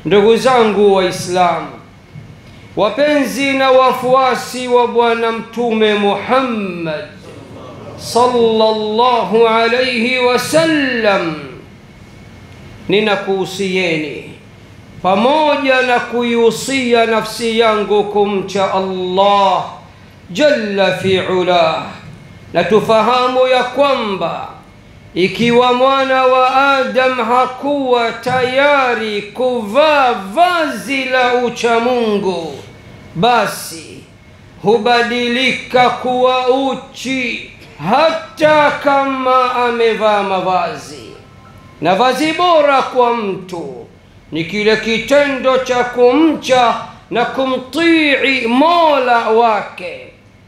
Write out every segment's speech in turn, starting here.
Ndugu zangu Waislamu, wapenzi na wafuasi wa Bwana Mtume Muhammad sallallahu alayhi wasallam, ninakuhusieni pamoja na kuihusia nafsi yangu kumcha Allah jalla fi'ala, na tufahamu ya kwamba ikiwa mwana wa Adam hakuwa tayari kuvaa vazi la uchamungu, basi hubadilika kuwa uchi hata kama amevaa mavazi. Na vazi bora kwa mtu ni kile kitendo cha kumcha na kumtii Mola wake,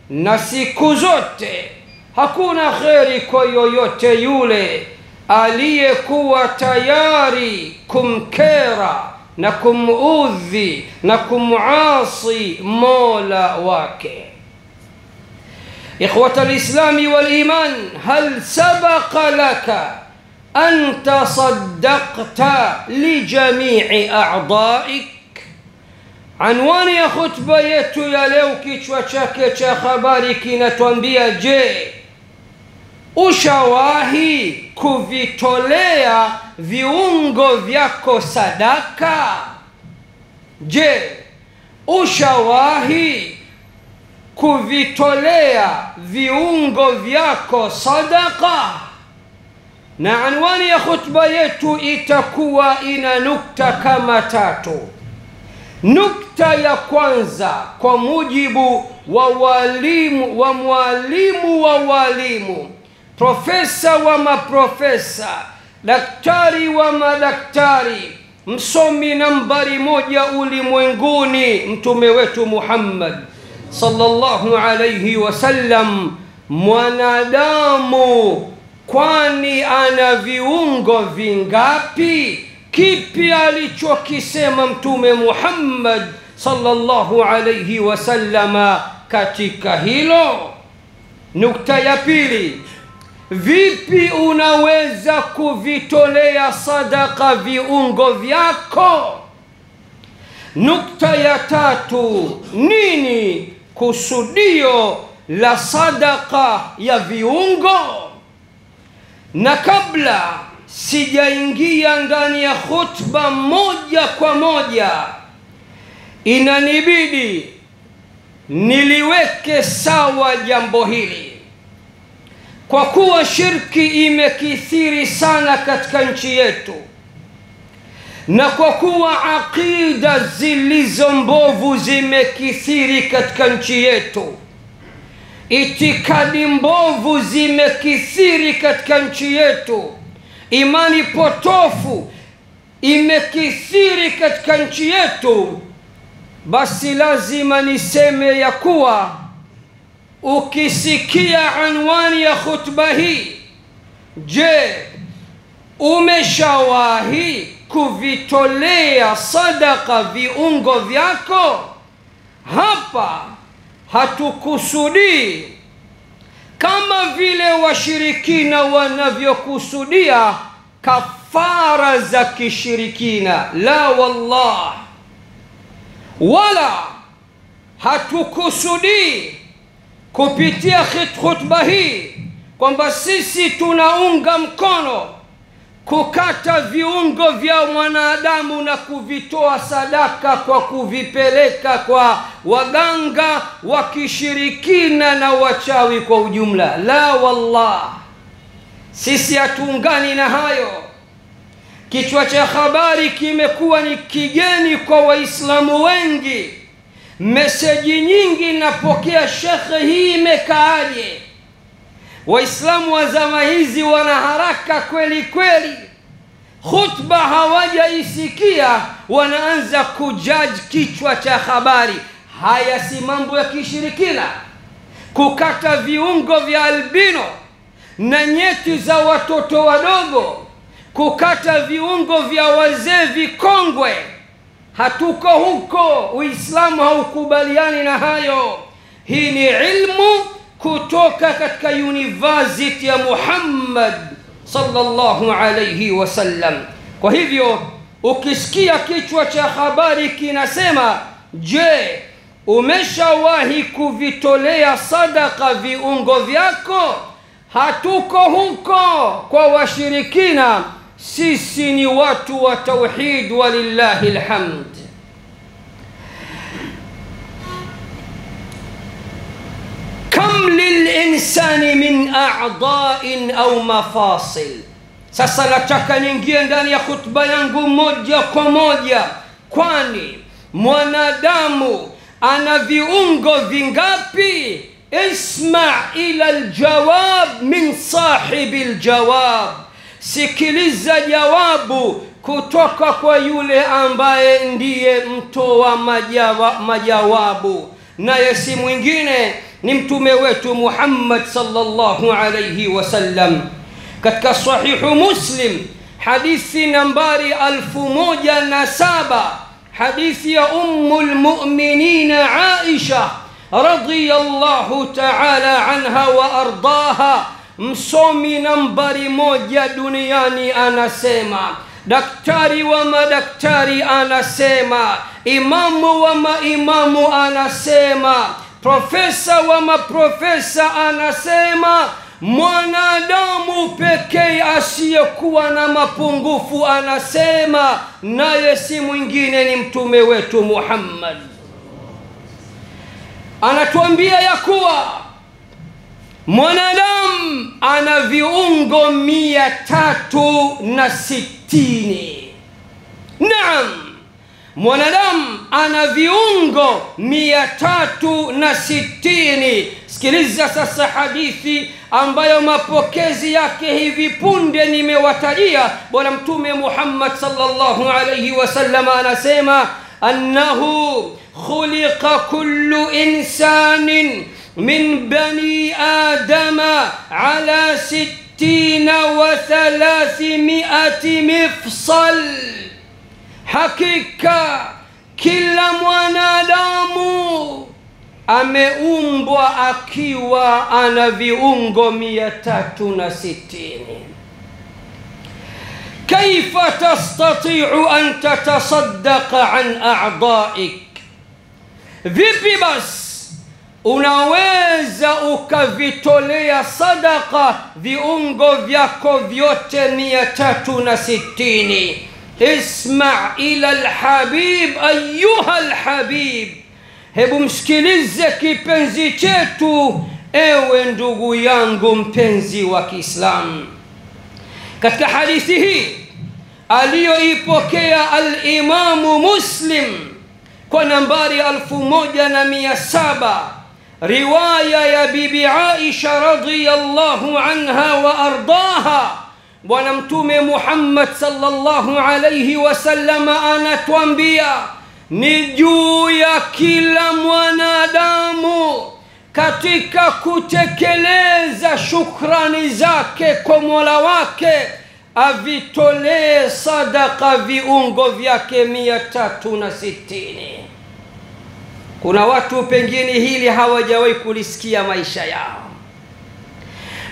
na siku zote hakuna kheri kwa yoyote yule aliyekuwa tayari kumkera na kumuudhi na kumuasi Mola wake. Ikhwata al-Islami wal-Iman, hal sabaqa laka an tasaddaqta li jami'i a'dha'ik? Anwani ya khutba yetu ya leo, kichwa chake cha habari kinatuambia, je, ushawahi kuvitolea viungo vyako sadaka? Je, ushawahi kuvitolea viungo vyako sadaka? Na anwani ya khutba yetu itakuwa ina nukta kama tatu. Nukta ya kwanza, kwa mujibu wa mwalimu wa walimu, profesa wa maprofesa, daktari wa madaktari, msomi nambari moja ulimwenguni, mtume wetu Muhammad sallallahu alayhi wasallam, mwanadamu kwani ana viungo vingapi? Kipi alichokisema mtume Muhammad sallallahu alayhi wasallama katika hilo? Nukta ya pili, vipi unaweza kuvitolea sadaka viungo vyako? Nukta ya tatu, nini kusudio la sadaka ya viungo? Na kabla sijaingia ndani ya khutba moja kwa moja, inanibidi niliweke sawa jambo hili, kwa kuwa shirki imekithiri sana katika nchi yetu, na kwa kuwa aqida zilizo mbovu zimekithiri katika nchi yetu, itikadi mbovu zimekithiri katika nchi yetu, imani potofu imekithiri katika nchi yetu, basi lazima niseme ya kuwa ukisikia anwani ya khutba hii, je, umeshawahi kuvitolea sadaka viungo vyako? Hapa hatukusudii kama vile washirikina wanavyokusudia kafara za kishirikina, la wallah. Wala hatukusudii kupitia khutba hii kwamba sisi tunaunga mkono kukata viungo vya mwanadamu na kuvitoa sadaka kwa kuvipeleka kwa waganga wa kishirikina na wachawi kwa ujumla, la wallah. Sisi hatuungani na hayo. Kichwa cha habari kimekuwa ni kigeni kwa Waislamu wengi. Meseji nyingi napokea, shekhe, hii imekaaje? Waislamu wa zama hizi wana haraka kweli kweli. Khutba hawajaisikia, wanaanza kujaji kichwa cha habari. Haya si mambo ya kishirikina? Kukata viungo vya albino na nyeti za watoto wadogo, kukata viungo vya wazee vikongwe, hatuko huko. Uislamu haukubaliani na hayo. Hii ni ilmu kutoka katika university ya Muhammad sallallahu alayhi wasallam. Kwa hivyo ukisikia kichwa cha habari kinasema je, umeshawahi kuvitolea sadaka viungo vyako? Hatuko huko kwa washirikina, sisi ni watu wa tauhid, walillahi alhamd. Kam lilinsani min a'dha'in au mafasil. Sasa nataka niingie ndani ya khutba yangu moja kwa moja, kwani mwanadamu ana viungo vingapi? Isma' ila aljawab min sahibi aljawab. Sikiliza jawabu kutoka kwa yule ambaye ndiye mtoa majawabu, naye si mwingine ni mtume wetu Muhammad sallallahu alayhi wasallam. Katika sahihu Muslim hadithi nambari 1007, hadithi ya ummul mu'minin Aisha radhiyallahu ta'ala anha wa ardaha, msomi nambari 1 duniani anasema, daktari wa madaktari anasema, imamu wa maimamu anasema, profesa wa maprofesa anasema, mwanadamu pekee asiyekuwa na mapungufu anasema, naye si mwingine ni mtume wetu Muhammad. Anatuambia ya kuwa mwanadamu ana viungo 360. Naam, mwanadamu ana viungo 360. Sikiliza sasa hadithi ambayo mapokezi yake hivi punde nimewatajia. Bwana mtume Muhammad sallallahu alayhi wasallam anasema, annahu khuliqa kullu insanin min bani adama ala 60 wa 300 mifsal. Hakika kila mwanadamu ameumbwa akiwa ana viungo 360. Kaifa tastati'u an tatasaddaqa an a'dha'ik? Vipi basi unaweza ukavitolea sadaka viungo vyako vyote 360? Isma' ila alhabib ayuha alhabib. Hebu msikilize kipenzi chetu, ewe ndugu yangu mpenzi wa Kiislamu. Katika hadithi hii aliyoipokea al-Imamu Muslim kwa nambari 1700, riwaya ya bibi Aisha radhiyallahu anha wa ardaha, bwana mtume Muhammad sallallahu alayhi wasallam anatuambia, ni juu ya kila mwanadamu katika kutekeleza shukrani zake kwa Mola wake avitolee sadaka viungo vyake 360. Kuna watu pengine hili hawajawahi kulisikia maisha yao.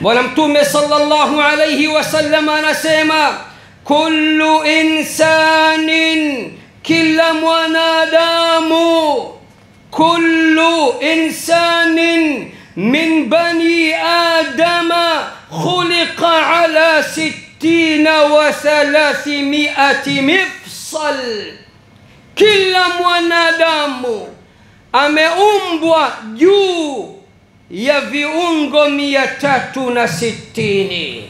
Bwana mtume sallallahu alayhi wasallam anasema, kullu insanin, kila mwanadamu, kullu insanin min bani adama khuliqa ala 60 wa 300 mifsal. Kila mwanadamu ameumbwa juu ya viungo 360.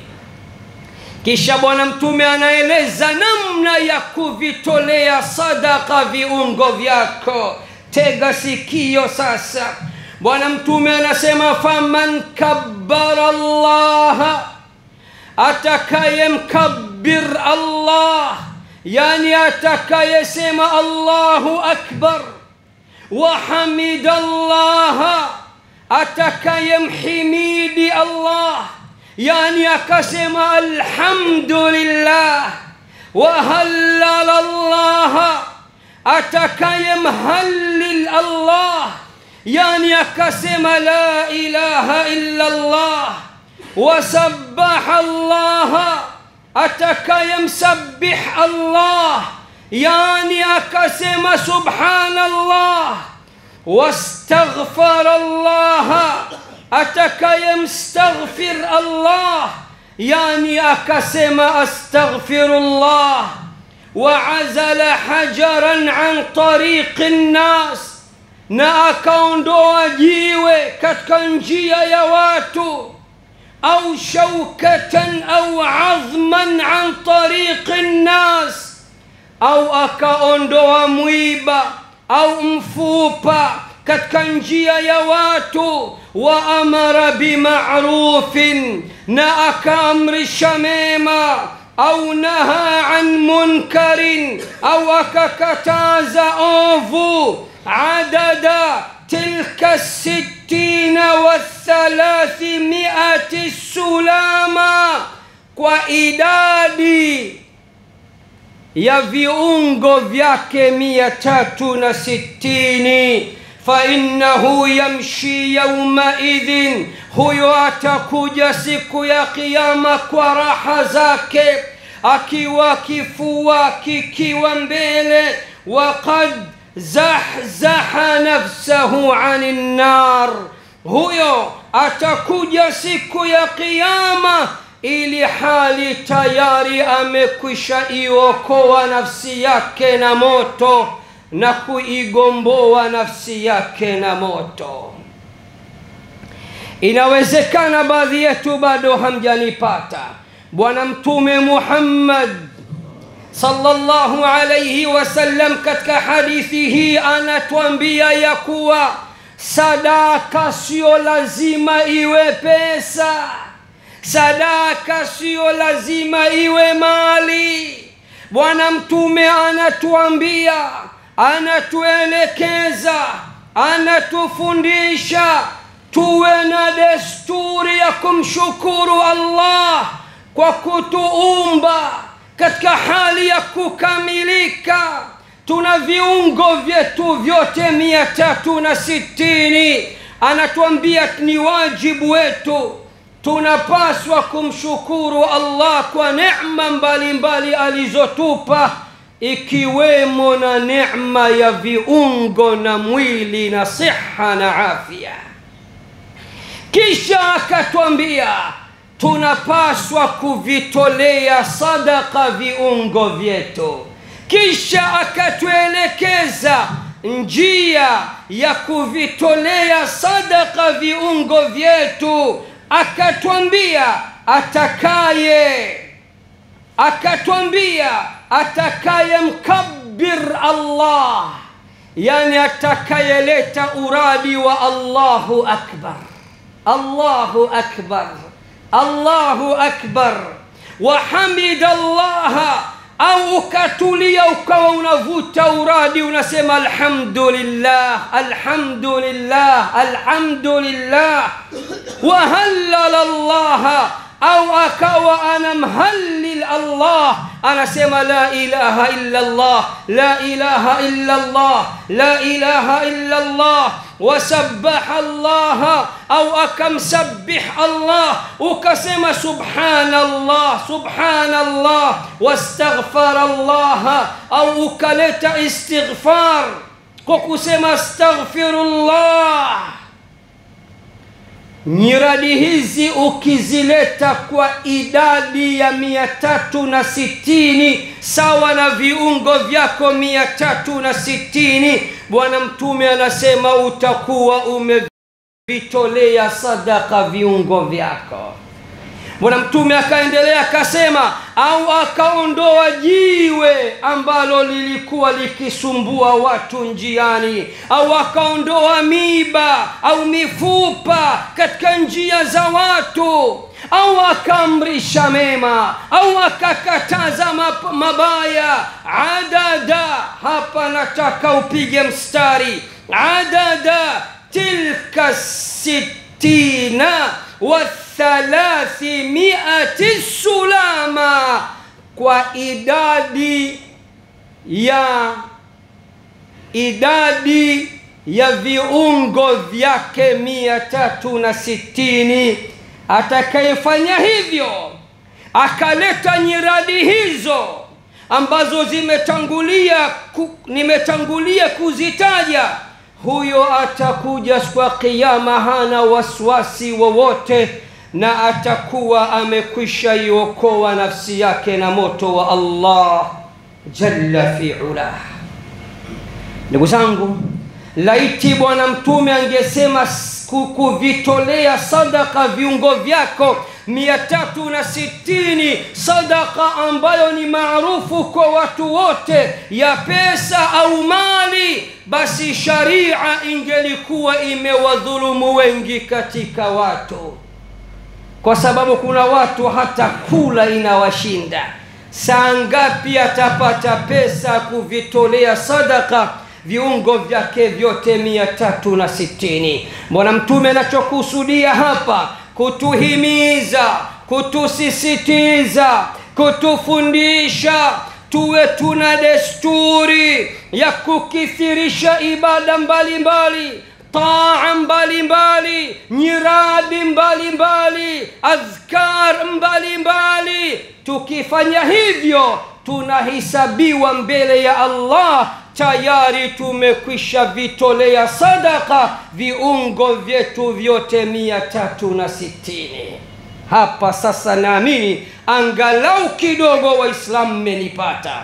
Kisha bwana mtume anaeleza namna ya kuvitolea sadaka viungo vyako. Tega sikio sasa. Bwana mtume anasema, faman kabbara Allah, atakayemkabbir Allah, yani atakayesema Allahu akbar, wa hamida Allah, atakayemhimidi Allah, yani akasema alhamdulillah, wa halala Allah, atakayemhallil Allah, yani akasema la ilaha illa Allah, wa sabbaha Allah, atakayemsabbih Allah, yani akasema subhanallah, wastaghfara Allah, atakayemstaghfir Allah, yani akasema astaghfirullah, waazala hajaran an tariqi nnas, na akaondoa jiwe katika njia ya watu, au shaukatan au azman an tariqi nnas, au akaondoa mwiba au mfupa katika njia ya watu, wa amara bima'rufin, na akaamrisha mema, au naha an munkarin, au akakataza ovu, adada tilka 60 sulama, kwa idadi ya viungo vyake 360. فإنه يمشي يومئذ, huyo atakuja siku ya kiyama kwa raha zake, akiwa kifua kikiwa mbele, waqad zahzaha nafsahu anin nar, huyo atakuja siku ya kiyama ili hali tayari amekwisha iokoa nafsi yake na moto na kuigomboa nafsi yake na moto. Inawezekana baadhi yetu bado hamjanipata. Bwana Mtume Muhammad sallallahu alayhi wasallam katika hadithi hii anatuambia ya kuwa sadaka sio lazima iwe pesa, sadaka sio lazima iwe mali. Bwana Mtume anatuambia, anatuelekeza, anatufundisha tuwe na desturi ya kumshukuru Allah kwa kutuumba katika hali ya kukamilika. Tuna viungo vyetu vyote 360. Anatuambia ni wajibu wetu, tunapaswa kumshukuru Allah kwa neema mbalimbali alizotupa, ikiwemo na neema ya viungo na mwili na siha na afya. Kisha akatuambia tunapaswa kuvitolea sadaka viungo vyetu. Kisha akatuelekeza njia ya kuvitolea sadaka viungo vyetu, akatuambia atakaye mkabbir Allah, yani atakayeleta uradi wa Allahu akbar, Allahu akbar, Allahu akbar, wa hamida Allah, au ukatulia ukawa unavuta uradi unasema alhamdulillah, alhamdulillah, alhamdulillah, wa halala Allah, au akawa anamhallil Allah, anasema la ilaha illa Allah, la ilaha illa Allah, la ilaha illa Allah, wasabbaha Allah, au akamsabbih Allah, ukasema subhanallah, subhanallah, wastaghfara Allah, au ukaleta istighfar kwa kusema astaghfirullah. Nyiradi hizi ukizileta kwa idadi ya 360 sawa na viungo vyako 360, Bwana Mtume anasema utakuwa umevitolea sadaka viungo vyako. Bwana Mtume akaendelea akasema, au akaondoa jiwe ambalo lilikuwa likisumbua watu njiani, au akaondoa miba au mifupa katika njia za watu, au akaamrisha mema, au akakataza mabaya. Adada, hapa nataka upige mstari, adada tilka 60 sulama, kwa idadi ya viungo vyake 360. Atakayefanya hivyo akaleta nyiradi hizo, ambazo nimetangulia kuzitaja, huyo atakuja siku ya kiyama hana waswasi wowote, na atakuwa amekwisha iokoa nafsi yake na moto wa Allah jalla fi'ala. Ndugu zangu, laiti bwana mtume angesema kuvitolea sadaka viungo vyako 360, sadaka ambayo ni maarufu kwa watu wote, ya pesa au mali, basi sharia ingelikuwa imewadhulumu wengi katika watu, kwa sababu kuna watu hata kula inawashinda. Saa ngapi atapata pesa kuvitolea sadaka viungo vyake vyote 360? Bwana mtume anachokusudia hapa kutuhimiza, kutusisitiza, kutufundisha tuwe tuna desturi ya kukithirisha ibada mbalimbali, taa mbalimbali, nyiradi mbalimbali, azkar mbalimbali. Tukifanya hivyo tunahisabiwa mbele ya Allah tayari tumekwisha vitolea sadaka viungo vyetu vyote 360. Hapa sasa naamini angalau kidogo Waislamu mmenipata.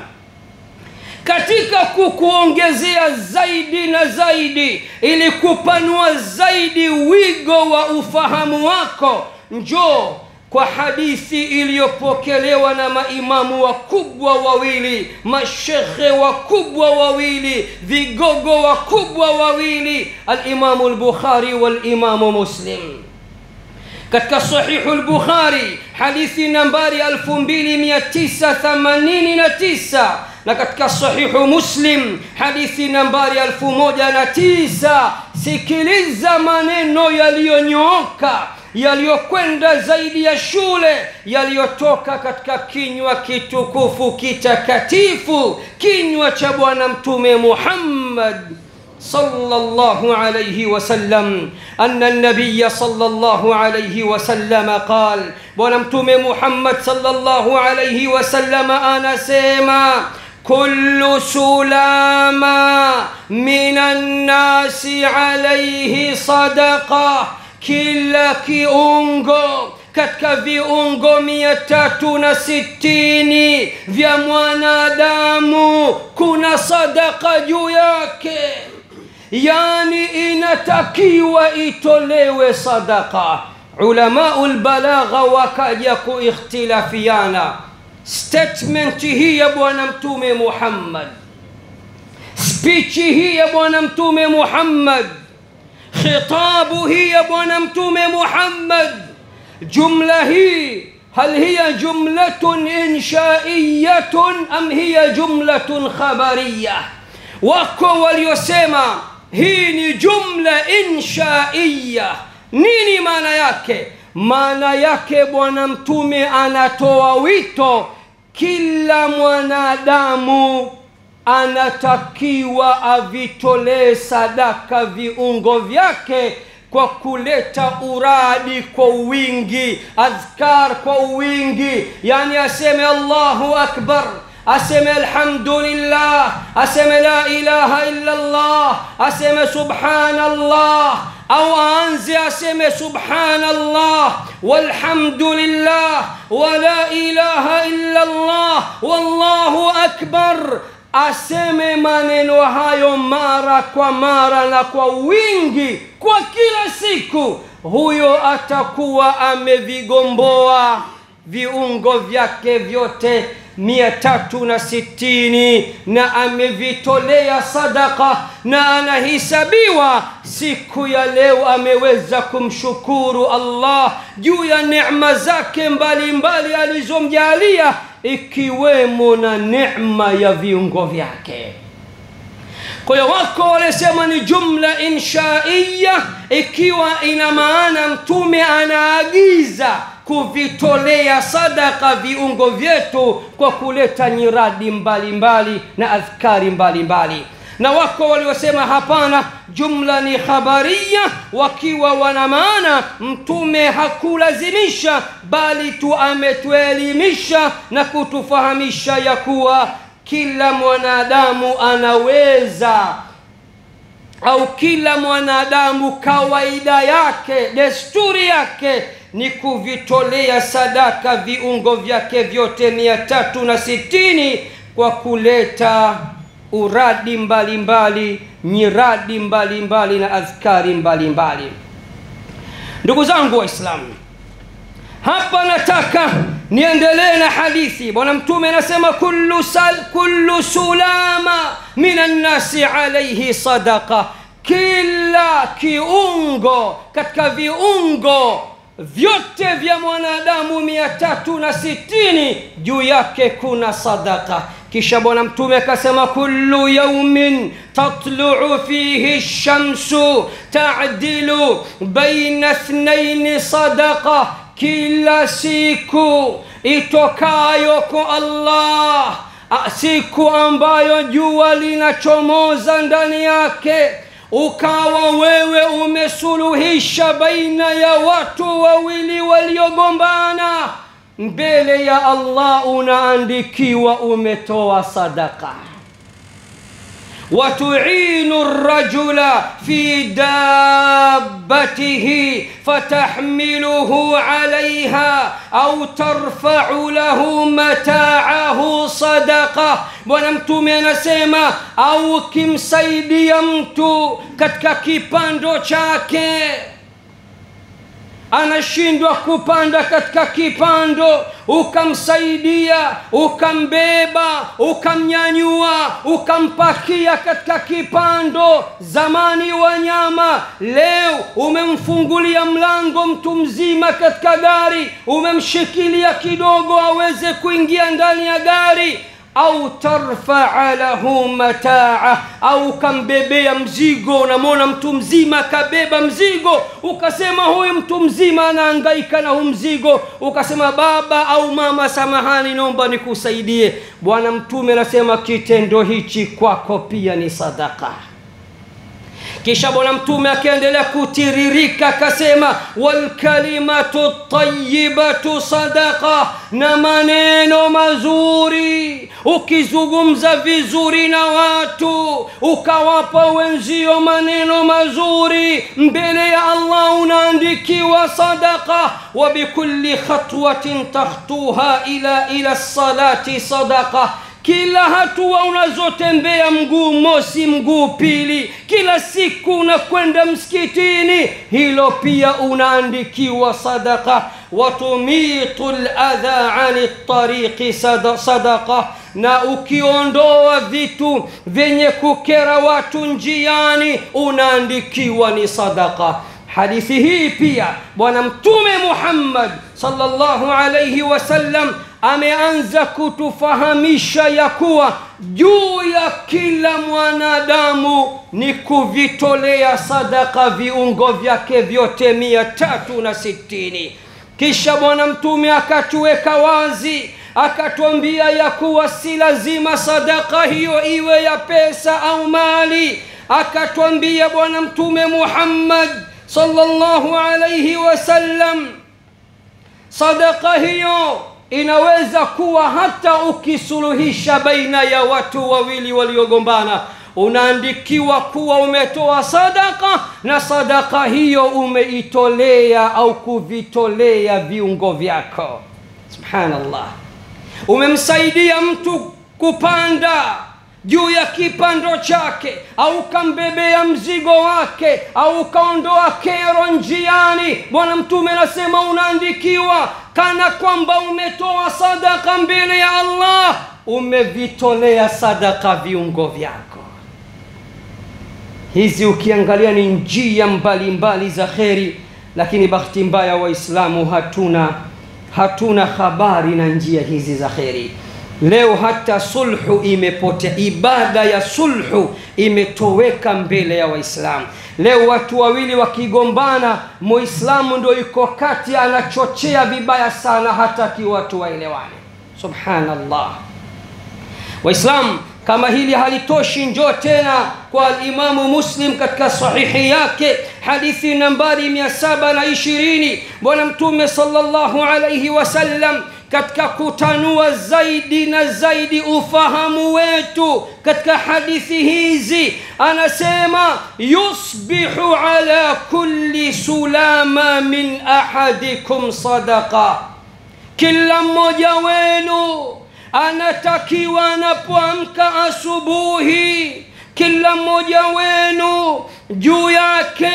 Katika kukuongezea zaidi na zaidi, ili kupanua zaidi wigo wa ufahamu wako, njoo kwa hadithi iliyopokelewa na maimamu wakubwa wawili, mashekhe wakubwa wawili, vigogo wakubwa wawili, al-Imamu al-Bukhari wal-Imamu Muslim. Katika sahihu al-Bukhari hadithi nambari 2989, na katika sahihu Muslim hadithi nambari 1009. Sikiliza maneno yaliyonyooka, yaliyokwenda zaidi ya shule, yaliyotoka katika kinywa kitukufu kitakatifu, kinywa cha bwana mtume Muhammad sallallahu alayhi wasallam. Anna an-nabiy sallallahu alayhi wasallam qala, bwana mtume Muhammad sallallahu alayhi wasallam anasema, kullu sulama minan nasi alayhi sadaqa, kila kiungo katika viungo 360 vya mwanadamu kuna sadaka juu yake, yani inatakiwa itolewe sadaka. Ulamaul balagha wakaja kuikhtilafiana statement hii ya bwana mtume Muhammad, speech hii ya bwana mtume Muhammad, khitabu hii ya bwana mtume Muhammad, jumla hii hal hiya jumlatun inshaiyatun am hiya jumlatun khabariyah? Wako waliosema hii ni jumla inshaiyah. Nini maana yake? Maana yake bwana mtume anatoa wito, kila mwanadamu anatakiwa avitolee sadaka viungo vyake kwa kuleta uradi kwa wingi, azkar kwa wingi, yani aseme Allahu akbar, aseme alhamdulillah, aseme la ilaha illa Allah, aseme subhanallah, au aanze aseme subhanallah walhamdulillah wa la ilaha illa Allah wallahu akbar. Aseme maneno hayo mara kwa mara na kwa wingi kwa kila siku, huyo atakuwa amevigomboa viungo vyake vyote 360 na amevitolea sadaka, na anahisabiwa siku ya leo ameweza kumshukuru Allah juu ya neema zake mbalimbali alizomjalia, ikiwemo na neema ya viungo vyake. Kwa hiyo wako walisema ni jumla inshaiyya, ikiwa ina maana mtume anaagiza kuvitolea sadaka viungo vyetu kwa kuleta nyiradi mbalimbali na adhkari mbalimbali. na wako waliosema hapana, jumla ni khabaria, wakiwa wana maana mtume hakulazimisha bali tu ametuelimisha na kutufahamisha ya kuwa kila mwanadamu anaweza, au kila mwanadamu kawaida yake, desturi yake ni kuvitolea sadaka viungo vyake vyote 360 kwa kuleta uradi mbalimbali, nyiradi mbalimbali na adhkari mbalimbali. Ndugu zangu Waislamu, hapa nataka niendelee na hadithi. Bwana Mtume anasema kullu sulama minan nasi alayhi sadaqa, kila kiungo katika viungo vyote vya mwanadamu 360 juu yake kuna sadaka. Kisha Bwana Mtume akasema kullu yawmin tatlu'u fihi ash-shamsu ta'dilu baina ithnayn sadaqa, kila siku itokayo kwa Allah, siku ambayo jua linachomoza ndani yake, ukawa wewe umesuluhisha baina ya watu wawili waliogombana, mbele ya Allah unaandikiwa umetoa sadaka. وتعين الرجل في دابته فتحمله عليها أو ترفع له متاعه صدقة. Bwana Mtume anasema au kimsaidia mtu katika kipando chake, anashindwa kupanda katika kipando, ukamsaidia, ukambeba, ukamnyanyua, ukampakia katika kipando. Zamani wanyama, leo umemfungulia mlango mtu mzima katika gari, umemshikilia kidogo aweze kuingia ndani ya gari. Au tarfa'a lahu mataa, au kambebea mzigo. Unamwona mtu mzima kabeba mzigo, ukasema huyu mtu mzima anahangaika na mzigo, ukasema baba au mama, samahani, naomba nikusaidie. Bwana Mtume anasema kitendo hichi kwako pia ni sadaka. Kisha Bwana Mtume akaendelea kutiririka akasema wal kalimatu tayyibatu sadaqa, na maneno mazuri, ukizungumza vizuri na watu, ukawapa wenzio maneno mazuri, mbele ya Allah unaandikiwa sadaqa. Wa bikulli khatwatin takhtuha ila salati sadaqa, kila hatua unazotembea, mguu mosi mguu pili, kila siku unakwenda msikitini, hilo pia unaandikiwa sadaqa. Watumitul adha 'ani tariqi sadaqa, na ukiondoa vitu vyenye kukera watu njiani unaandikiwa ni sadaqa. Hadithi hii pia Bwana Mtume Muhammad sallallahu alayhi wasallam ameanza kutufahamisha ya kuwa juu ya kila mwanadamu ni kuvitolea sadaka viungo vyake vyote 360. Kisha Bwana Mtume akatuweka wazi, akatuambia ya kuwa si lazima sadaka hiyo iwe ya pesa au mali. Akatuambia Bwana Mtume Muhammad sallallahu alayhi wasallam, sadaka hiyo inaweza kuwa hata ukisuluhisha baina ya watu wawili waliogombana, unaandikiwa kuwa umetoa sadaka, na sadaka hiyo umeitolea au kuvitolea viungo vyako. Subhanallah. Umemsaidia mtu kupanda juu ya kipando chake, au kambebea mzigo wake, au kaondoa kero njiani, Bwana Mtume anasema unaandikiwa kana kwamba umetoa sadaka mbele ya Allah, umevitolea sadaka viungo vyako. Hizi ukiangalia ni njia mbalimbali za kheri, lakini bahati mbaya Waislamu hatuna habari na njia hizi za kheri. Leo hata sulhu imepotea, ibada ya sulhu imetoweka mbele ya Waislamu. Leo watu wawili wakigombana, Muislamu ndio yuko kati, anachochea vibaya sana, hata watu waelewane. Subhanallah. Waislamu, Kama hili halitoshi, njoo tena kwa Imamu Muslim katika sahihi yake, hadithi nambari 720. Bwana Mtume sallallahu alayhi wasallam katika kutanua zaidi na zaidi ufahamu wetu katika hadithi hizi anasema, yusbihu ala kulli sulama min ahadikum sadaqa. Kila mmoja wenu anatakiwa anapoamka asubuhi, kila mmoja wenu juu yake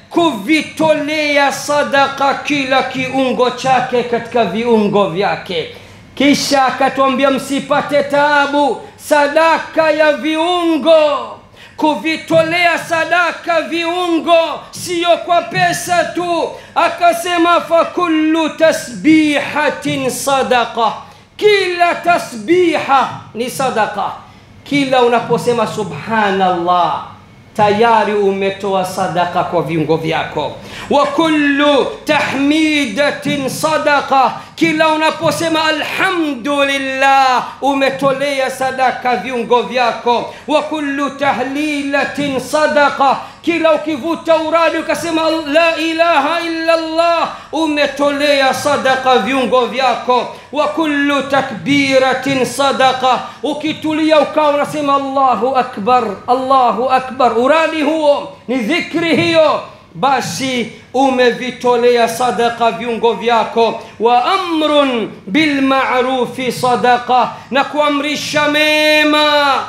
kuvitolea sadaka kila kiungo chake katika viungo vyake. Kisha akatuambia msipate taabu, sadaka ya viungo, kuvitolea sadaka viungo sio kwa pesa tu. Akasema fa kullu tasbihatin sadaqa, kila tasbiha ni sadaka. Kila unaposema subhanallah tayari umetoa sadaka kwa viungo vyako. Wa kullu tahmidatin sadaqa, kila unaposema alhamdulillah umetolea sadaka viungo vyako. Wa kullu tahlilatin sadaqa, kila ukivuta uradi ukasema la ilaha illa Allah umetolea sadaka viungo vyako. Wa kullu takbiratin sadaqa, ukitulia ukawa unasema Allahu akbar, Allahu akbar, uradi huo ni dhikri hiyo, basi umevitolea sadaka viungo vyako. Wa amrun bil ma'rufi sadaqa, na kuamrisha mema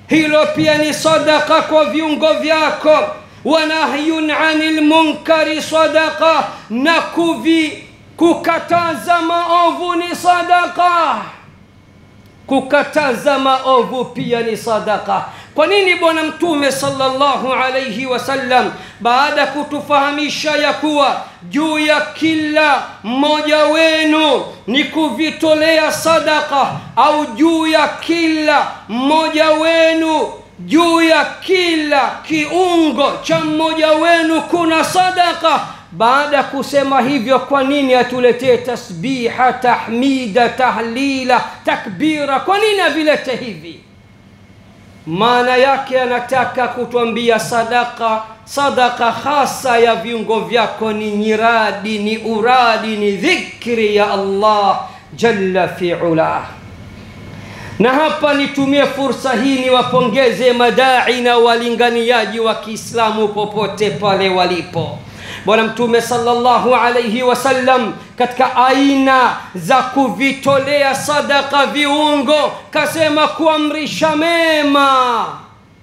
hilo pia ni sadaka kwa viungo vyako. Wa nahyun 'anil munkari sadaqa, na kukataza maovu ni sadaka. Kukataza maovu pia ni sadaka. Kwa nini Bwana Mtume sallallahu alayhi wasallam baada kutufahamisha ya kuwa juu ya kila mmoja wenu ni kuvitolea sadaka, au juu ya kila mmoja wenu, juu ya kila kiungo cha mmoja wenu kuna sadaka, baada kusema hivyo, kwa nini atuletee tasbiha, tahmida, tahlila, takbira? Kwa nini avilete hivi? Maana yake anataka kutuambia sadaka hasa ya viungo vyako ni nyiradi, ni uradi, ni dhikri ya Allah jalla fi'ala. Na hapa nitumie fursa hii niwapongeze madai na walinganiaji wa Kiislamu popote pale walipo. Bwana Mtume sallallahu alayhi wasallam katika aina za kuvitolea sadaka viungo kasema kuamrisha mema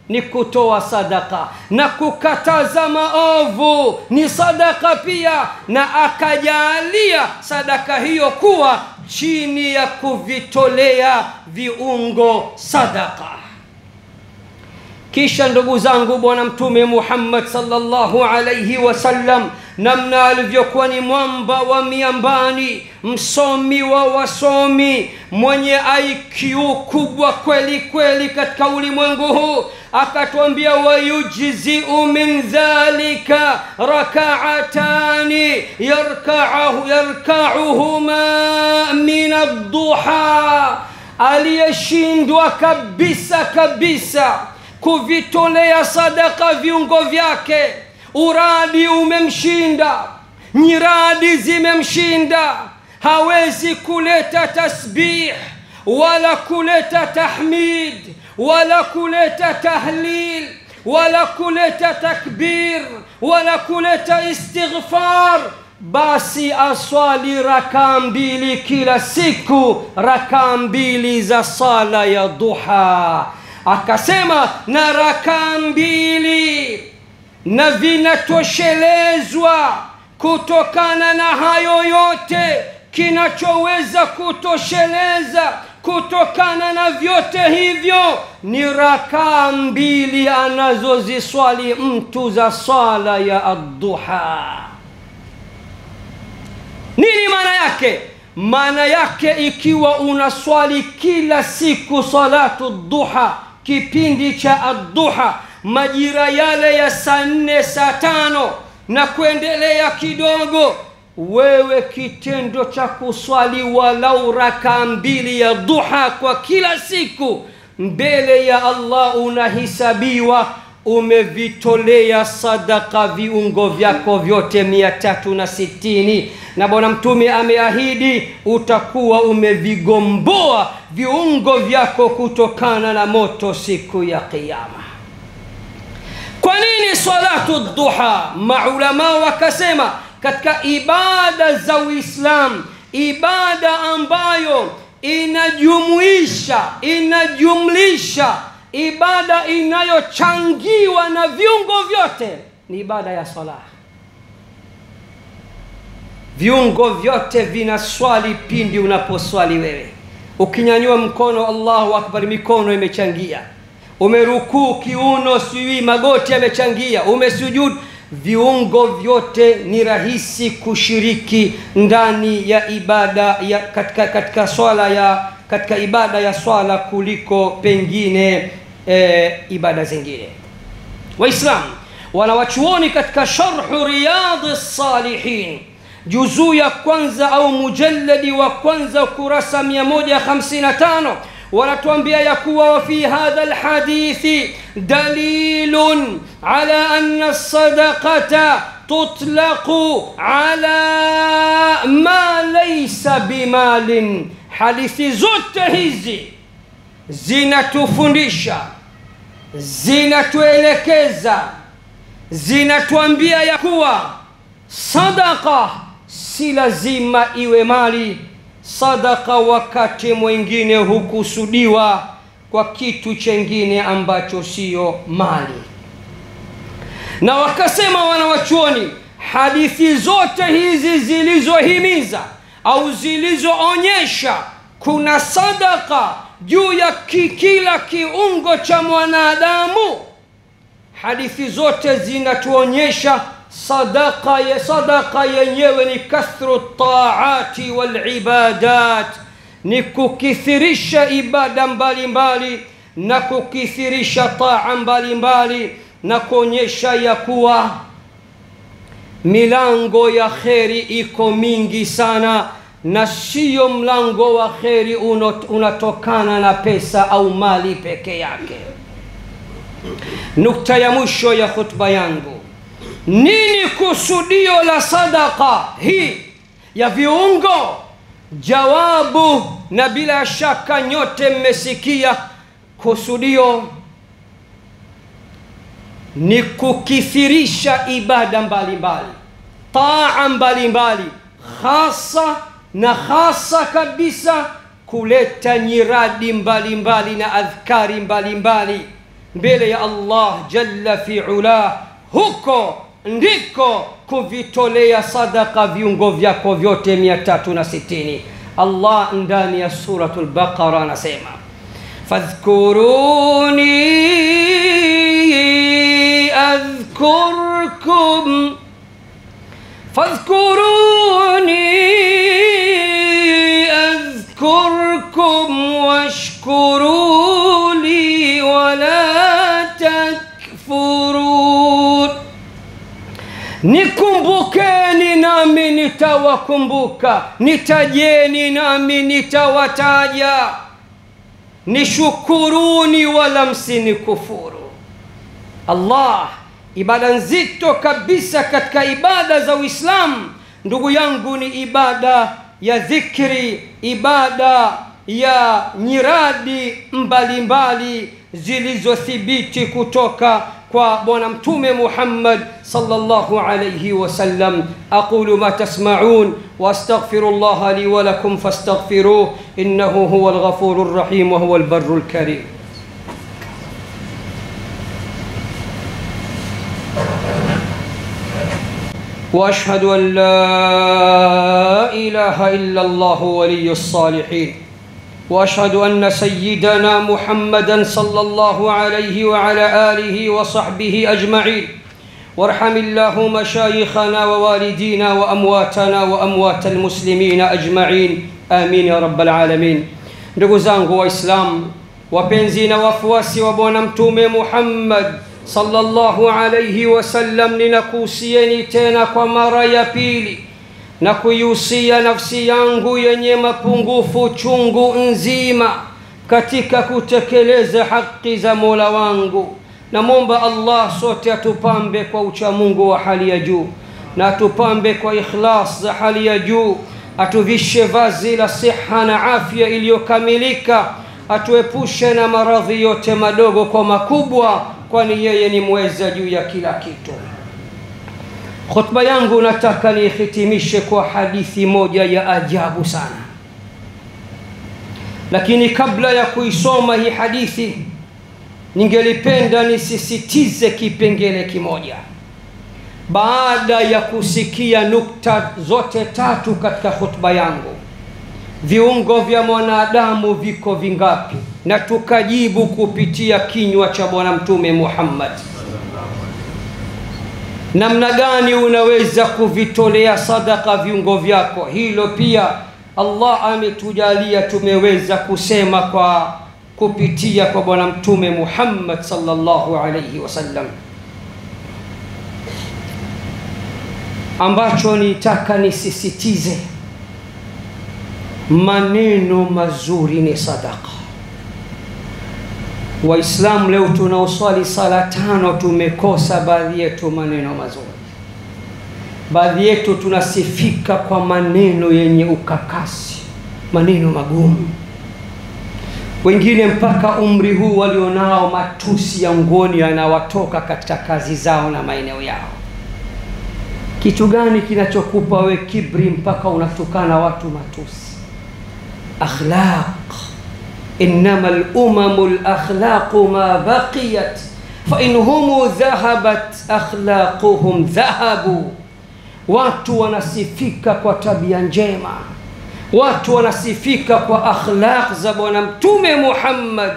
ni kutoa sadaka, na kukataza maovu ni sadaka pia, na akajalia sadaka hiyo kuwa chini ya kuvitolea viungo sadaka. Kisha ndugu zangu, Bwana Mtume Muhammad sallallahu alayhi wasallam namna alivyokuwa ni mwamba wa miambani, msomi wa wasomi, mwenye IQ kubwa kweli kweli katika ulimwengu huu, akatuambia wayujzi'u min dhalika rak'atani yarka'uhuma min ad-duha. Aliyeshindwa kabisa kabisa kuvitolea sadaka viungo vyake, uradi umemshinda, nyiradi zimemshinda, hawezi kuleta tasbih wala kuleta tahmid wala kuleta tahlil wala kuleta takbir wala kuleta istighfar, basi aswali rakaa mbili kila siku, rakaa mbili za sala ya duha. Akasema na rakaa mbili na vinatoshelezwa. Kutokana na hayo yote, kinachoweza kutosheleza kutokana na vyote hivyo ni rakaa mbili anazoziswali mtu za sala ya ad-duha. Nini maana yake? Maana yake, ikiwa unaswali kila siku salatu ad-duha, kipindi cha ad-duha, majira yale ya saa 4 saa 5 na kuendelea kidogo, wewe kitendo cha kuswali walau rakaa mbili ya duha kwa kila siku, mbele ya Allah unahisabiwa umevitolea sadaka viungo vyako vyote 360, na bwana mtume ameahidi utakuwa umevigomboa viungo vyako kutokana na moto siku ya kiyama. Kwa nini salatu duha? Maulama wakasema katika ibada za Uislamu, ibada ambayo inajumlisha ibada inayochangiwa na viungo vyote ni ibada ya sala. Viungo vyote vinaswali pindi unaposwali wewe. Ukinyanyua mkono Allahu akbar, mikono imechangia. Umerukuu, kiuno, sijui magoti yamechangia. Umesujud, viungo vyote ni rahisi kushiriki ndani ya ibada ya katika swala ya katika ibada ya swala kuliko pengine ibada zingine. Waislamu wanawachuoni katika sharh Riyadhis Salihin juzuu ya kwanza au mujalladi wa kwanza kurasa 155 wanatuambia ya kuwa fi hadha alhadithi dalilun ala anna as-sadaqata tutlaqu ala ma laysa bimalin. Hadithi zote hizi zinatufundisha, zinatuelekeza, zinatuambia ya kuwa sadaqa si lazima iwe mali. Sadaqa wakati mwingine hukusudiwa kwa kitu chengine ambacho sio mali. Na wakasema wanawachuoni, hadithi zote hizi zilizohimiza au zilizoonyesha kuna sadaqa juu ya kila kiungo cha mwanadamu, hadithi zote zinatuonyesha sadaqa yenyewe ni kathru taati wal ibadat, ni kukithirisha ibada mbalimbali na kukithirisha taa mbalimbali, na kuonyesha ya kuwa milango ya kheri iko mingi sana, na sio mlango wa kheri unatokana na pesa au mali peke yake. Nukta ya mwisho ya khutba yangu, nini kusudio la sadaqa hii ya viungo? Jawabu, na bila shaka nyote mmesikia, kusudio ni kukithirisha ibada mbalimbali, taa mbalimbali, hasa kabisa kuleta nyiradi mbalimbali na adhkari mbalimbali mbele ya Allah jalla fi'ala. Huko ndiko kuvitolea sadaka viungo vyako vyote 360. Allah ndani ya suratul Baqara anasema, fadhkuruni adhkurkum washkuru li wala takfurun. Nikumbukeni nami nitawakumbuka, nitajeni nami nitawataja, nishukuruni wala msinikufuru. Allah, ibada nzito kabisa katika ibada za Uislamu ndugu yangu ni ibada ya dhikri, ibada ya nyiradi mbalimbali zilizothibiti kutoka kwa bwana mtume Muhammad sallallahu alayhi wasallam. Aqulu ma tasma'un wa astaghfirullah li wa lakum fastaghfiruhu innahu huwal ghafurur rahim wa huwal barrul karim. واشهد ان لا اله الا الله ولي الصالحين واشهد ان سيدنا محمدا صلى الله عليه وعلى اله وصحبه اجمعين. وارحم الله مشايخنا ووالدينا وامواتنا واموات المسلمين اجمعين امين يا رب العالمين. ndugu zangu waislamu wapenzi na wafuasi wa bwana mtume Muhammad sallallahu alayhi wasallam, ninakuhusieni tena kwa mara ya pili na kuihusia nafsi yangu yenye mapungufu chungu nzima katika kutekeleza haki za Mola wangu. Namwomba Allah sote atupambe kwa ucha Mungu wa hali ya juu, na atupambe kwa ikhlas za hali ya juu, atuvishe vazi la siha na afya iliyokamilika, atuepushe na maradhi yote madogo kwa makubwa, kwani yeye ni mweza juu ya kila kitu. Khutba yangu nataka nihitimishe kwa hadithi moja ya ajabu sana, lakini kabla ya kuisoma hii hadithi ningelipenda nisisitize kipengele kimoja. Baada ya kusikia nukta zote tatu katika khutba yangu, viungo vya mwanadamu viko vingapi, na tukajibu kupitia kinywa cha Bwana Mtume Muhammad, namna gani unaweza kuvitolea sadaka viungo vyako, hilo pia Allah ametujalia tumeweza kusema kwa kupitia kwa Bwana Mtume Muhammad sallallahu alayhi wasallam. Ambacho nitaka nisisitize, maneno mazuri ni sadaka. Waislamu leo tunaoswali sala 5 tumekosa baadhi yetu maneno mazuri. Baadhi yetu tunasifika kwa maneno yenye ukakasi, maneno magumu. Wengine mpaka umri huu walionao matusi ya ngoni yanawatoka katika kazi zao na maeneo yao. Kitu gani kinachokupa we kibri mpaka unatukana watu matusi? Akhlaq. Innama al-umamu al-akhlaqu ma baqiyat fa inhum dhahabat akhlaquhum dhahabu. Watu wanasifika kwa tabia njema, watu wanasifika kwa akhlaq za Bwana Mtume Muhammad.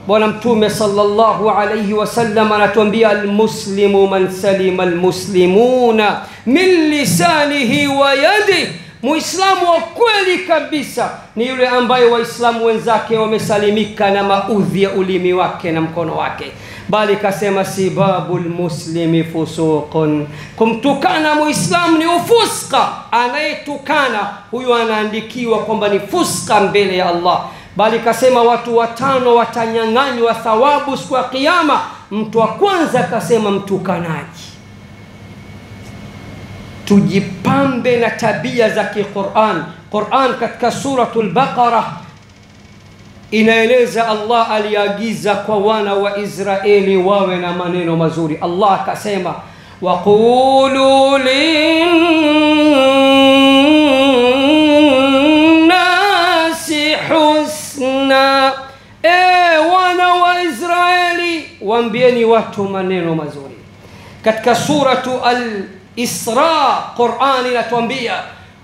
Bwana Mtume sallallahu alayhi wasallam anatuambia, almuslimu man salima almuslimuna min lisanihi wa yadihi. Muislamu wa kweli kabisa ni yule ambaye waislamu wenzake wamesalimika na maudhi ya ulimi wake na mkono wake. Bali kasema sibabul muslimi fusuqun, kumtukana muislamu ni ufuska. Anayetukana huyo anaandikiwa kwamba ni fuska mbele ya Allah. Bali kasema watu 5 watanyang'anywa thawabu siku ya kiyama. Mtu wa kwanza kasema mtukanaji. Tujipambe na tabia za Qur'an. Qur'an katika suratul Baqara inaeleza Allah aliagiza kwa wana wa Israeli wawe na maneno mazuri. Allah akasema waqulu linnasi husna, wana wa Israeli waambieni watu maneno mazuri. Katika suratu al-Isra Qur'an inatuambia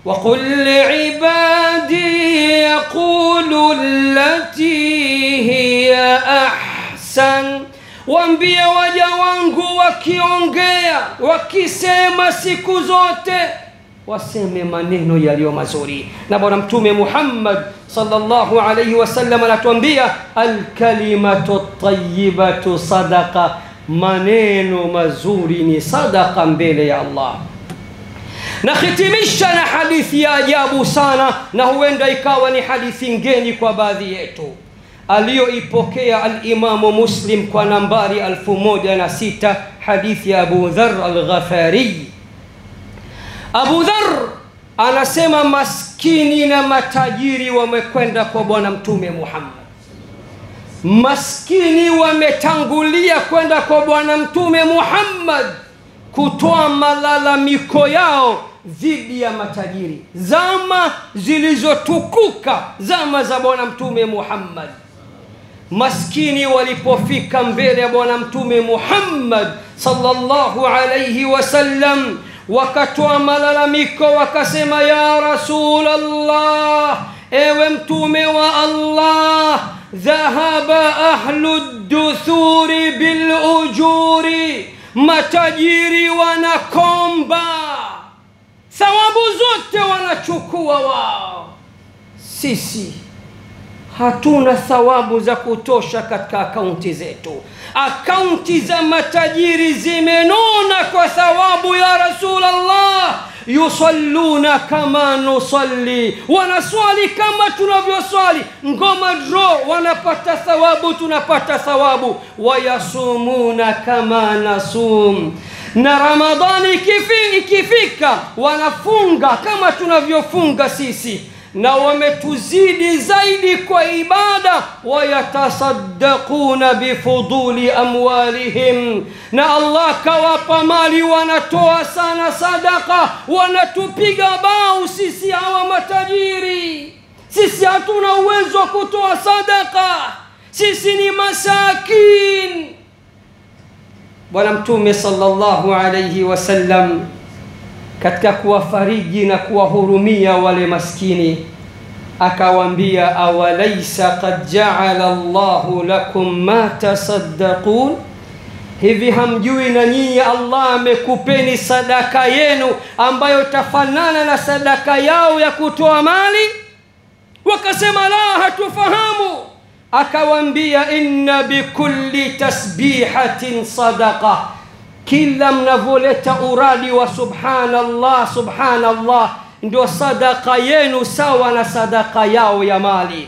وقل لعبادي يقولوا التي هي أحسن, waambie waja wangu wakiongea wakisema siku zote waseme maneno yaliyo mazuri. Na Bwana Mtume Muhammad sallallahu alayhi wasallam anatuambia al-kalimatu at-tayyibatu sadaqa, maneno mazuri ni sadaqa mbele ya Allah. Na khitimisha na hadithi ya ajabu sana, na huenda ikawa ni hadithi ngeni kwa baadhi yetu, aliyoipokea al-Imamu Muslim kwa nambari 1006, hadithi ya Abu Dharr al-Ghafari. Abu Dharr anasema maskini na matajiri wamekwenda kwa Bwana Mtume Muhammad. Maskini wametangulia kwenda kwa Bwana Mtume Muhammad kutoa malalamiko yao dhidi ya matajiri. Zama zilizotukuka, zama za Bwana Mtume Muhammad, maskini walipofika mbele ya Bwana Mtume Muhammad sallallahu alayhi wasallam, wakatoa malalamiko, wakasema ya Rasulullah, ewe Mtume wa Allah, dhahaba ahlu ad-duthuri bil ujuri, matajiri wanakomba, thawabu zote wanachukua wao. Sisi hatuna thawabu za kutosha katika akaunti zetu. Akaunti za matajiri zimenona kwa thawabu ya Rasulullah. yusalluna kama nusalli, wanaswali kama tunavyoswali. Ngoma draw, wanapata thawabu, tunapata thawabu. Wayasumuna kama nasum, na Ramadhani ikifika wanafunga kama tunavyofunga sisi, na wametuzidi zaidi kwa ibada. Wayatasaddaquna bifuduli amwalihim, na Allah kawapa mali, wanatoa sana sadaka, wanatupiga bao sisi hawa matajiri. Sisi hatuna uwezo wa kutoa sadaka, sisi ni masakin. Bwana Mtume sallallahu alayhi wasallam katika kuwafariji na kuwahurumia wale maskini akawaambia, awalaysa qad ja'ala Allahu lakum ma tasaddaqun, hivi hamjui na nyinyi Allah amekupeni sadaka yenu ambayo tafanana na sadaka yao ya kutoa mali? Wakasema la, hatufahamu. Akawaambia, inna bikulli tasbihatin sadaqa, kila mnavoleta uradi wa subhanallah subhanallah ndio sadaka yenu sawa na sadaka yao ya mali.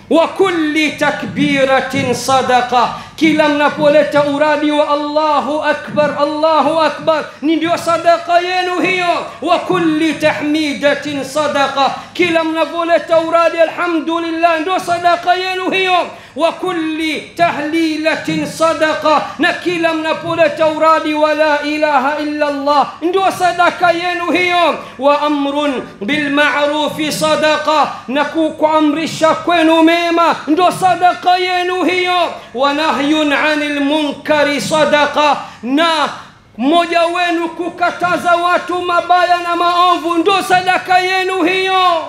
Wa kulli takbiratin sadaqa, kila mnapoleta uradi wa Allahu akbar ndio sadaka yenu hiyo. Wa kulli tahmidatin sadaqa, kila mnapoleta uradi alhamdulillah ndio sadaka yenu hiyo. Wa kulli tahlilatin sadaqa, na kila mnapoleta uradi wa la ilaha illa Allah ndio sadaka yenu hiyo. Wa amrun bil ma'rufi sadaqa, na kuamrisha kwenu mema ndio sadaka yenu hiyo. Wa nahyun 'anil munkari sadaqa, na mmoja wenu kukataza watu mabaya na maovu ndio sadaka yenu hiyo.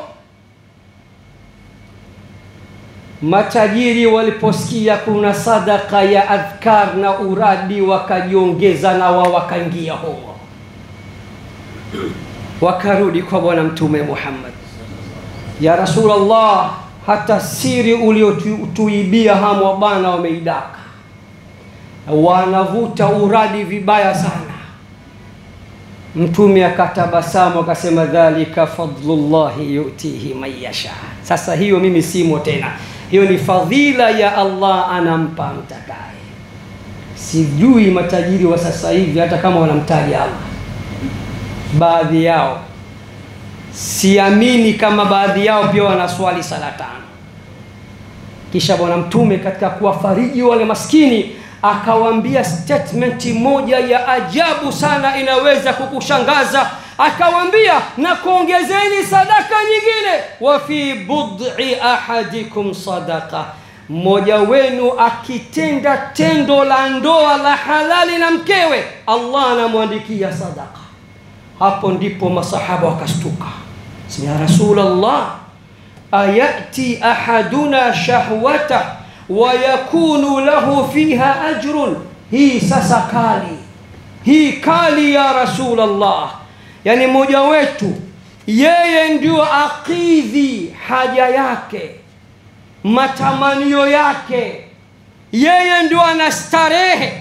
Matajiri waliposikia kuna sadaka ya adhkar na uradi wakajiongeza na wao wakaingia humo, wakarudi kwa Bwana Mtume Muhammad, ya Rasulullah, hata siri uliotuibia hamu bana wameidaka, wanavuta uradi vibaya sana. Mtume akatabasamu akasema, dhalika fadlullahi yu'tihi man yasha. Sasa hiyo mimi simo tena, hiyo ni fadhila ya Allah, anampa mtakaye. Sijui matajiri wa sasa hivi hata kama wanamtaja Allah, baadhi yao siamini kama baadhi yao pia wanaswali sala 5. Kisha Bwana Mtume katika kuwafariji wale maskini akawaambia statement moja ya ajabu sana, inaweza kukushangaza. Akawaambia, na kuongezeni sadaka nyingine, wa fi bud'i ahadikum sadaqa, mmoja wenu akitenda tendo la ndoa la halali na mkewe, Allah anamwandikia sadaka. Hapo ndipo masahaba wakastuka, ya Rasulullah, ayati ahaduna shahwata wa yakunu lahu fiha ajrun. Hii sasa kali, hii kali ya Rasulullah. Yani mmoja wetu yeye ndio akidhi haja yake, matamanio yake, yeye ndio anastarehe,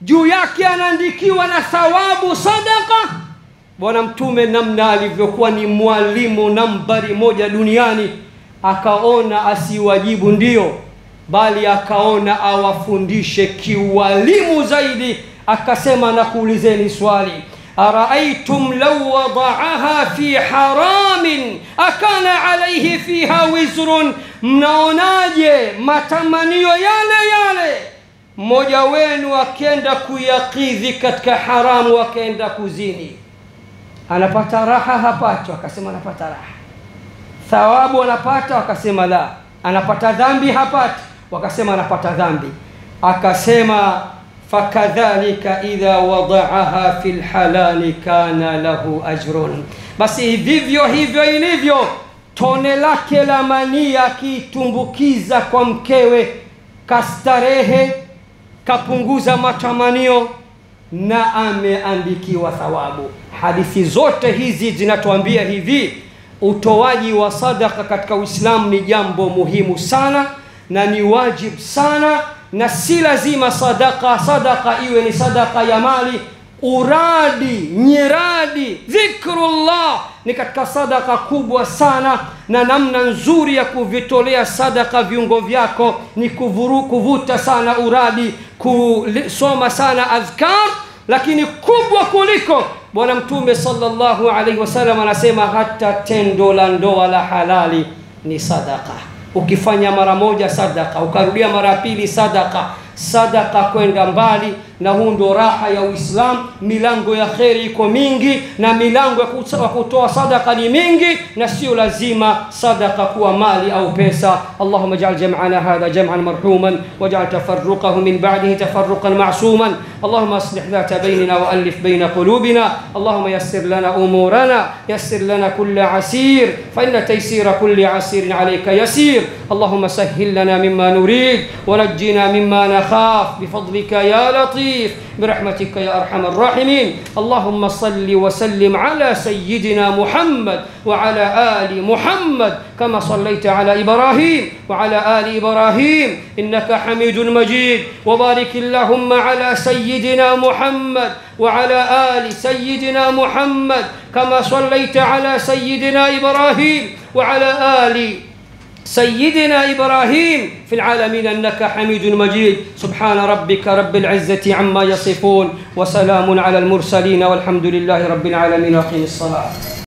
juu yake anaandikiwa na thawabu sadaka. Bwana Mtume namna alivyokuwa ni mwalimu nambari 1 duniani, akaona asiwajibu ndio, bali akaona awafundishe kiwalimu zaidi. Akasema, nakuulizeni swali, araaitum law wada'aha fi haramin akana alayhi fiha wizrun, mnaonaje matamanio yale mmoja wenu akenda kuyakidhi katika haramu, akaenda kuzini, anapata raha hapata? Akasema anapata raha. Thawabu anapata? Akasema la. Anapata dhambi hapata? Wakasema anapata dhambi. Akasema, fakadhalika idha wada'aha fil halali kana lahu ajrun, basi vivyo hivyo ilivyo tone lake la mania akitumbukiza kwa mkewe, kastarehe, kapunguza matamanio, na ameandikiwa thawabu. Hadithi zote hizi zinatuambia hivi, utoaji wa sadaka katika Uislamu ni jambo muhimu sana na ni wajib sana, na si lazima sadaka iwe ni sadaka ya mali. uradi, nyiradi, dhikrullah ni katika sadaka kubwa sana, na namna nzuri ya kuvitolea sadaka viungo vyako ni kuvuta sana uradi, kusoma sana adhkar. Lakini kubwa kuliko, Bwana Mtume sallallahu alaihi wasallam anasema hata tendo la ndoa la halali ni sadaka. Ukifanya mara moja sadaka, ukarudia mara pili sadaka. Sadaka kwenda mbali, na huu ndo raha ya Uislamu. Milango ya kheri iko mingi, na milango ya kutoa sadaka ni mingi, na sio lazima sadaka kuwa mali au pesa. Allahumma ij'al jam'ana hadha jam'an marhuman waj'al tafarruqahu min ba'dihi tafarruqan ma'suman. Allahumma aslih dhata baynina wa alif bayna qulubina. Allahumma yassir lana umurana, yassir lana kulla asir, fa inna taysira kulli asirin alayka yasir. Allahumma sahhil lana mimma nurid wa najjina mimma nakhaf bifadlika ya latif برحمتك يا أرحم الراحمين. اللهم صل وسلم على سيدنا محمد وعلى آل محمد كما صليت على إبراهيم وعلى آل إبراهيم إنك حميد مجيد. وبارك اللهم على سيدنا محمد وعلى آل سيدنا محمد كما صليت على سيدنا إبراهيم وعلى آل سيدنا إبراهيم في العالمين إنك حميد مجيد. سبحان ربك رب العزة عما يصفون وسلام على المرسلين والحمد لله رب العالمين. وقم الصلاة.